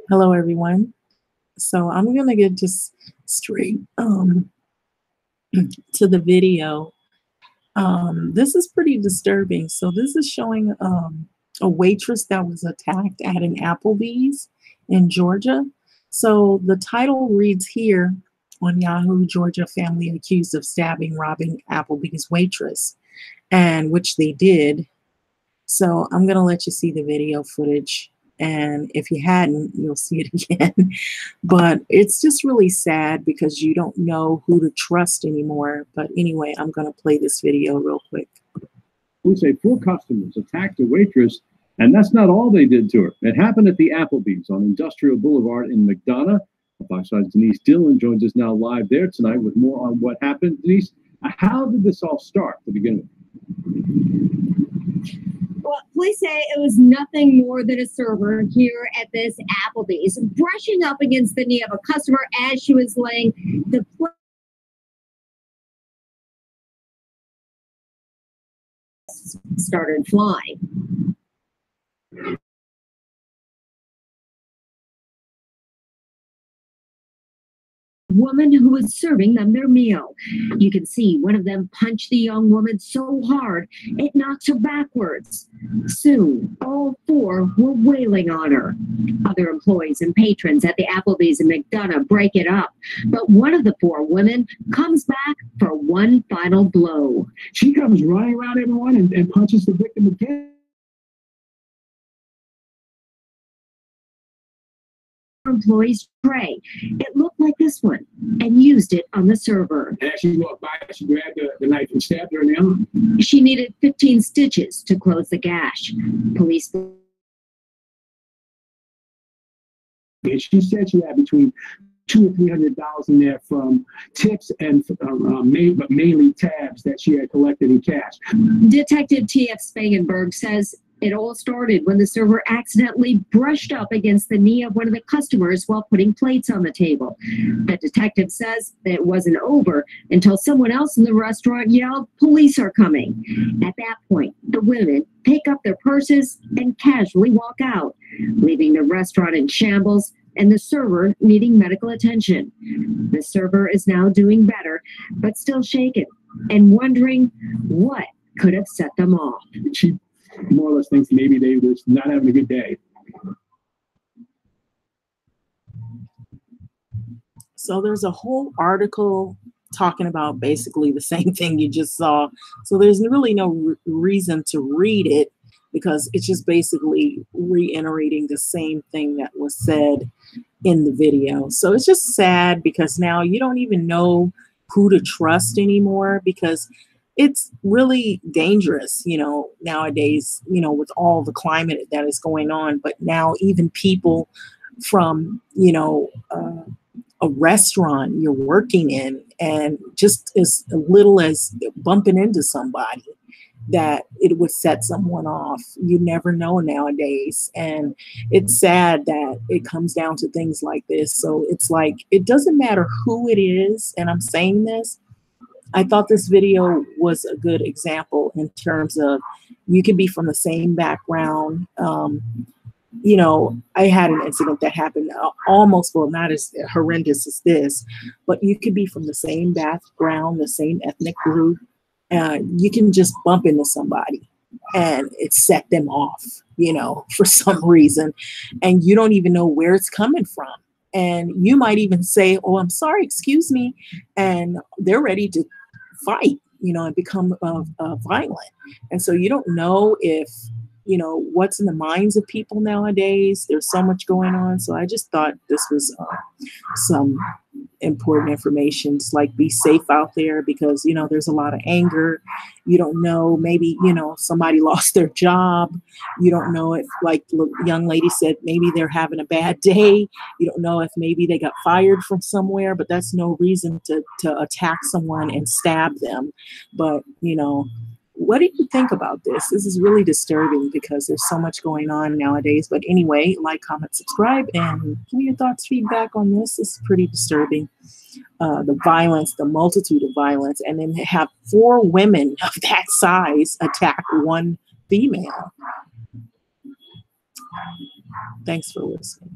Hello, everyone. So I'm gonna get just straight to the video. This is pretty disturbing. So this is showing a waitress that was attacked at an Applebee's in Georgia. So the title reads here on Yahoo: Georgia family accused of stabbing, robbing Applebee's waitress, and which they did. So I'm gonna let you see the video footage. And if you hadn't, you'll see it again. But it's just really sad because you don't know who to trust anymore. But anyway, I'm going to play this video real quick. We say 4 customers attacked a waitress, and that's not all they did to her. It happened at the Applebee's on Industrial Boulevard in McDonough. Fox 5's Denise Dillon joins us now live there tonight with more on what happened. Denise, how did this all start to begin with? Well, police say it was nothing more than a server here at this Applebee's brushing up against the knee of a customer as she was laying the plate. Started flying. Woman who was serving them their meal. You can see one of them punch the young woman so hard it knocks her backwards. Soon, all 4 were wailing on her. Other employees and patrons at the Applebee's in McDonough break it up, but one of the 4 women comes back for one final blow. She comes running around everyone and punches the victim again. Employees tray. It looked like this one and used it on the server. As she walked by, she grabbed the knife and stabbed her in the arm. She needed 15 stitches to close the gash. Police. She said she had between $200 and $300 in there from tips and but mainly tabs that she had collected in cash. Detective T.F. Spangenberg says it all started when the server accidentally brushed up against the knee of one of the customers while putting plates on the table. The detective says that it wasn't over until someone else in the restaurant yelled, "Police are coming." At that point, the women pick up their purses and casually walk out, leaving the restaurant in shambles and the server needing medical attention. The server is now doing better, but still shaken and wondering what could have set them off. She more or less thinks maybe they were not having a good day. So there's a whole article talking about basically the same thing you just saw. So there's really no reason to read it because it's just basically reiterating the same thing that was said in the video. So it's just sad because now you don't even know who to trust anymore because it's really dangerous, nowadays, with all the climate that is going on. But now even people from, a restaurant you're working in and just as little as bumping into somebody that it would set someone off. You never know nowadays. And it's sad that it comes down to things like this. So it's like, it doesn't matter who it is. And I'm saying this, I thought this video was a good example in terms of you could be from the same background. I had an incident that happened almost, well, not as horrendous as this, but you could be from the same background, the same ethnic group. You can just bump into somebody and it set them off, for some reason. And you don't even know where it's coming from. And you might even say, "Oh, I'm sorry, excuse me." And they're ready to fight, and become violent. And so you don't know if, what's in the minds of people nowadays. There's so much going on. So I just thought this was some important information. It's like, be safe out there because, there's a lot of anger. You don't know, maybe, somebody lost their job. You don't know if, like the young lady said, maybe they're having a bad day. You don't know if maybe they got fired from somewhere, but that's no reason to attack someone and stab them. But, what do you think about this? This is really disturbing because there's so much going on nowadays. But anyway, like, comment, subscribe, and give me your thoughts, feedback on this. This is pretty disturbing. The violence, the multitude of violence, and then have 4 women of that size attack one female. Thanks for listening.